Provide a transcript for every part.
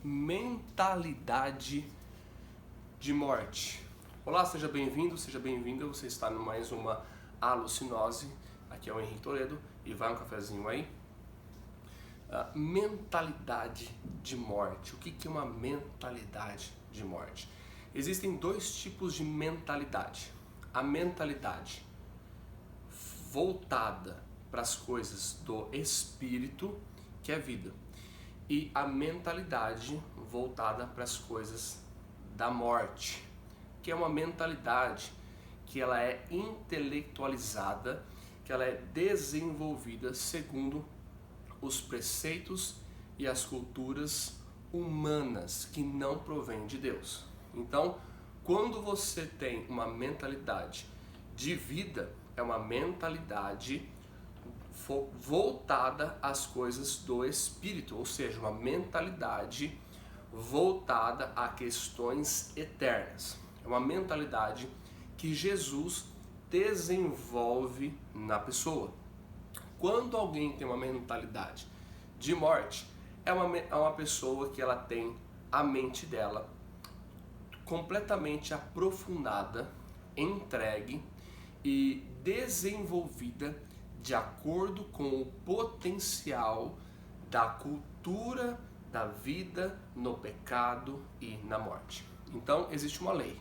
mentalidade de morte. Olá, seja bem-vindo, seja bem-vinda. Você está no mais uma alucinose. Aqui é o Henrique Toledo e vai um cafezinho aí. Mentalidade de morte. O que é uma mentalidade de morte? Existem dois tipos de mentalidade. A mentalidade voltada para as coisas do espírito, que é vida, e a mentalidade voltada para as coisas da morte, que é uma mentalidade que ela é intelectualizada, que ela é desenvolvida segundo os preceitos e as culturas humanas que não provêm de Deus. Então, quando você tem uma mentalidade de vida, é uma mentalidade voltada às coisas do espírito, ou seja, uma mentalidade voltada a questões eternas. É uma mentalidade que Jesus desenvolve na pessoa. Quando alguém tem uma mentalidade de morte, é uma pessoa que ela tem a mente dela completamente aprofundada, entregue e desenvolvida de acordo com o potencial da cultura da vida no pecado e na morte. Então existe uma lei,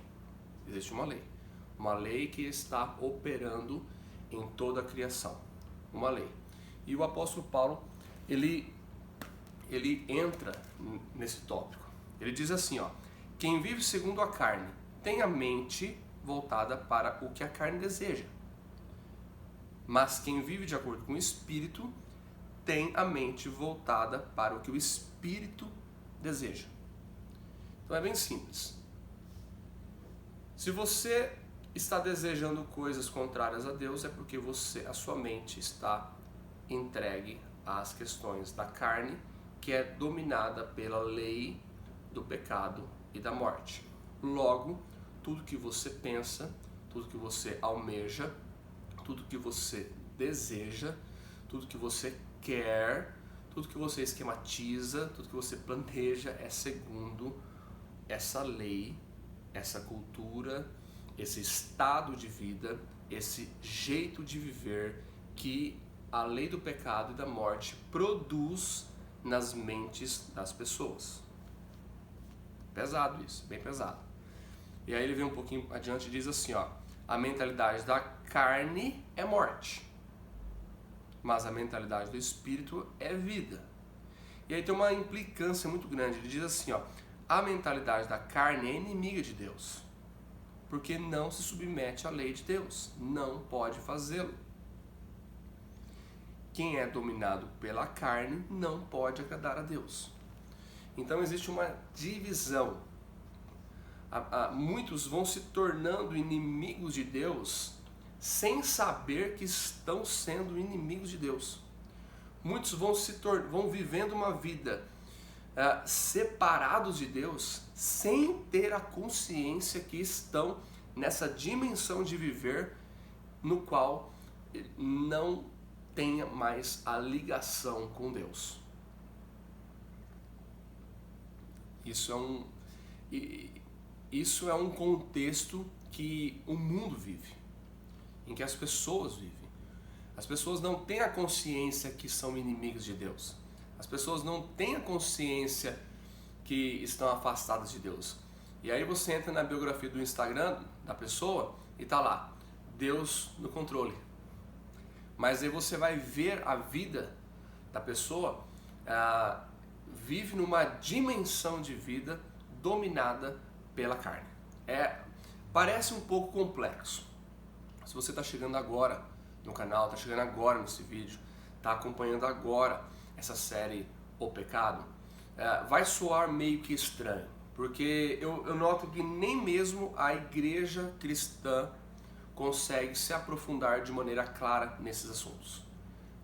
uma lei que está operando em toda a criação, uma lei. E o apóstolo Paulo, ele entra nesse tópico. Ele diz assim, ó: quem vive segundo a carne tem a mente voltada para o que a carne deseja. Mas quem vive de acordo com o Espírito tem a mente voltada para o que o Espírito deseja. Então é bem simples. Se você está desejando coisas contrárias a Deus, é porque a sua mente está entregue às questões da carne, que é dominada pela lei do pecado e da morte. Logo, tudo que você pensa, tudo que você almeja, tudo que você deseja, tudo que você quer, tudo que você esquematiza, tudo que você planeja é segundo essa lei, essa cultura, esse estado de vida, esse jeito de viver que a lei do pecado e da morte produz nas mentes das pessoas. Pesado isso, bem pesado. E aí ele vem um pouquinho adiante e diz assim, ó: a mentalidade da carne é morte, mas a mentalidade do espírito é vida. E aí tem uma implicância muito grande. Ele diz assim, ó: a mentalidade da carne é inimiga de Deus, porque não se submete à lei de Deus, não pode fazê-lo. Quem é dominado pela carne não pode agradar a Deus. Então existe uma divisão. Muitos vão se tornando inimigos de Deus sem saber que estão sendo inimigos de Deus. Muitos vão vivendo uma vida separados de Deus sem ter a consciência que estão nessa dimensão de viver no qual não tenha mais a ligação com Deus. Isso é um contexto que o mundo vive, em que as pessoas vivem. As pessoas não têm a consciência que são inimigos de Deus. As pessoas não têm a consciência que estão afastadas de Deus. E aí você entra na biografia do Instagram da pessoa e tá lá: Deus no controle. Mas aí você vai ver a vida da pessoa, vive numa dimensão de vida dominada pela carne. Parece um pouco complexo. Se você está chegando agora no canal, está chegando agora nesse vídeo, está acompanhando agora essa série O Pecado, vai soar meio que estranho, porque eu noto que nem mesmo a igreja cristã consegue se aprofundar de maneira clara nesses assuntos.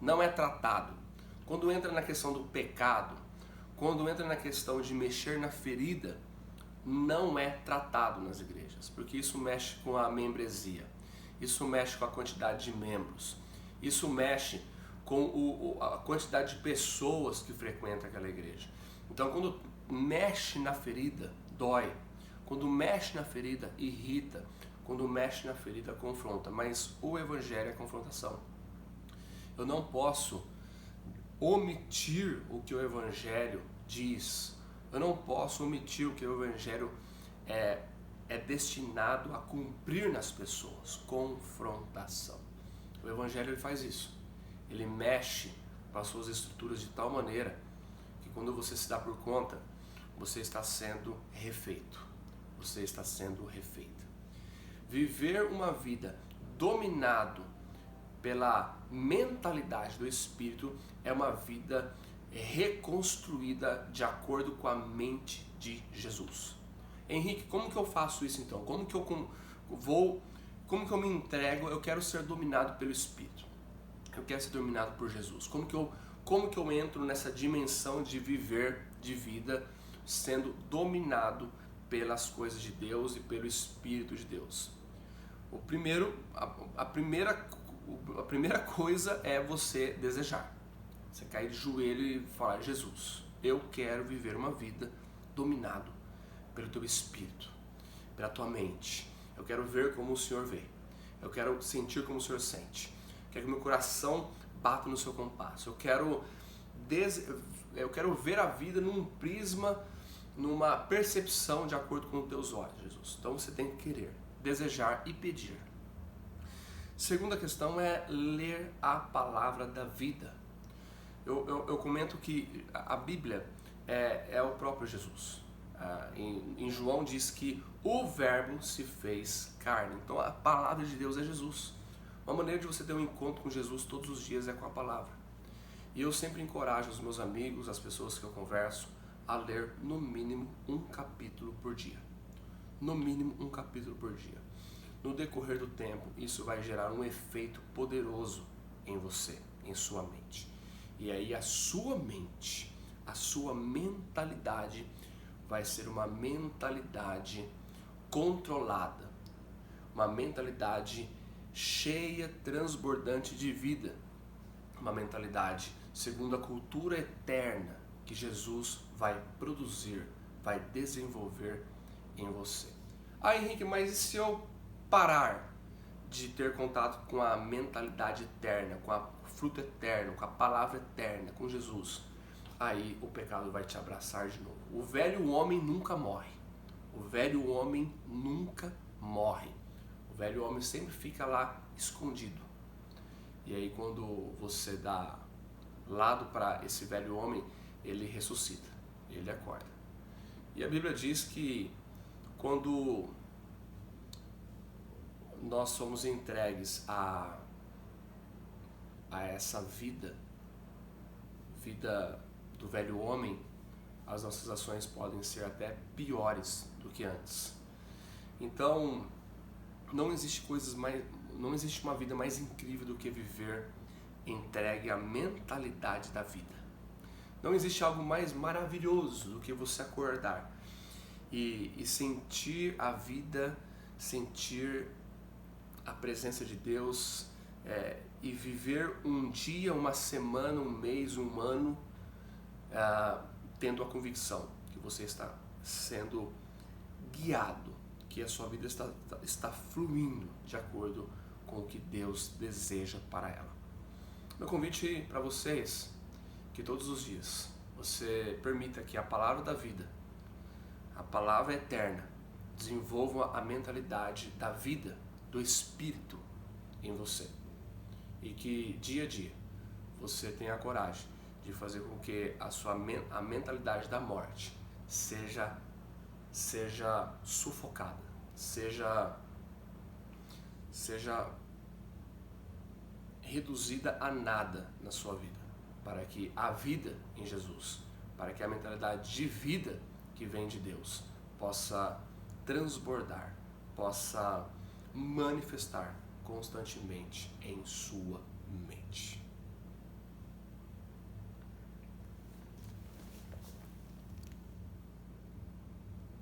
Não é tratado. Quando entra na questão do pecado, quando entra na questão de mexer na ferida, não é tratado nas igrejas, porque isso mexe com a membresia, isso mexe com a quantidade de membros, isso mexe com a quantidade de pessoas que frequentam aquela igreja. Então, quando mexe na ferida, dói. Quando mexe na ferida, irrita. Quando mexe na ferida, confronta. Mas o Evangelho é confrontação. Eu não posso omitir o que o Evangelho diz. Eu não posso omitir o que o Evangelho é destinado a cumprir nas pessoas. Confrontação. O Evangelho ele faz isso. Ele mexe com as suas estruturas de tal maneira que quando você se dá por conta, você está sendo refeito. Você está sendo refeita. Viver uma vida dominado pela mentalidade do Espírito é uma vida reconstruída de acordo com a mente de Jesus. Henrique, como que eu faço isso então? Como que eu me entrego? Eu quero ser dominado pelo Espírito. Eu quero ser dominado por Jesus. Como que eu entro nessa dimensão de viver de vida sendo dominado pelas coisas de Deus e pelo Espírito de Deus? A primeira coisa é você desejar. Você cair de joelho e falar: Jesus, eu quero viver uma vida dominado pelo teu Espírito, pela tua mente. Eu quero ver como o Senhor vê. Eu quero sentir como o Senhor sente. Eu quero que meu coração bata no seu compasso. Eu quero ver a vida num prisma, numa percepção de acordo com os teus olhos, Jesus. Então você tem que querer, desejar e pedir. Segunda questão é ler a palavra da vida. Eu comento que a Bíblia é o próprio Jesus. Em João diz que o Verbo se fez carne. Então a palavra de Deus é Jesus. Uma maneira de você ter um encontro com Jesus todos os dias é com a palavra. E eu sempre encorajo os meus amigos, as pessoas que eu converso, a ler no mínimo um capítulo por dia. No mínimo um capítulo por dia. No decorrer do tempo, isso vai gerar um efeito poderoso em você, em sua mente. E aí a sua mente, a sua mentalidade vai ser uma mentalidade controlada, uma mentalidade cheia, transbordante de vida, uma mentalidade segundo a cultura eterna que Jesus vai produzir, vai desenvolver em você. Henrique, mas e se eu parar de ter contato com a mentalidade eterna, com o fruto eterno, com a palavra eterna, com Jesus? Aí o pecado vai te abraçar de novo. O velho homem nunca morre. O velho homem nunca morre. O velho homem sempre fica lá escondido. E aí quando você dá lado para esse velho homem, ele ressuscita, ele acorda. E a Bíblia diz que quando nós somos entregues a essa vida do velho homem, as nossas ações podem ser até piores do que antes. Então, não existe uma vida mais incrível do que viver entregue à mentalidade da vida. Não existe algo mais maravilhoso do que você acordar e sentir a vida, sentir a presença de Deus, e viver um dia, uma semana, um mês, um ano, tendo a convicção que você está sendo guiado, que a sua vida está fluindo de acordo com o que Deus deseja para ela. Meu convite para vocês, que todos os dias você permita que a palavra da vida, a palavra eterna, desenvolva a mentalidade da vida, do Espírito em você. E que dia a dia você tenha a coragem de fazer com que a mentalidade da morte seja sufocada, seja reduzida a nada na sua vida, para que a vida em Jesus, para que a mentalidade de vida que vem de Deus possa transbordar, possa manifestar constantemente em sua mente.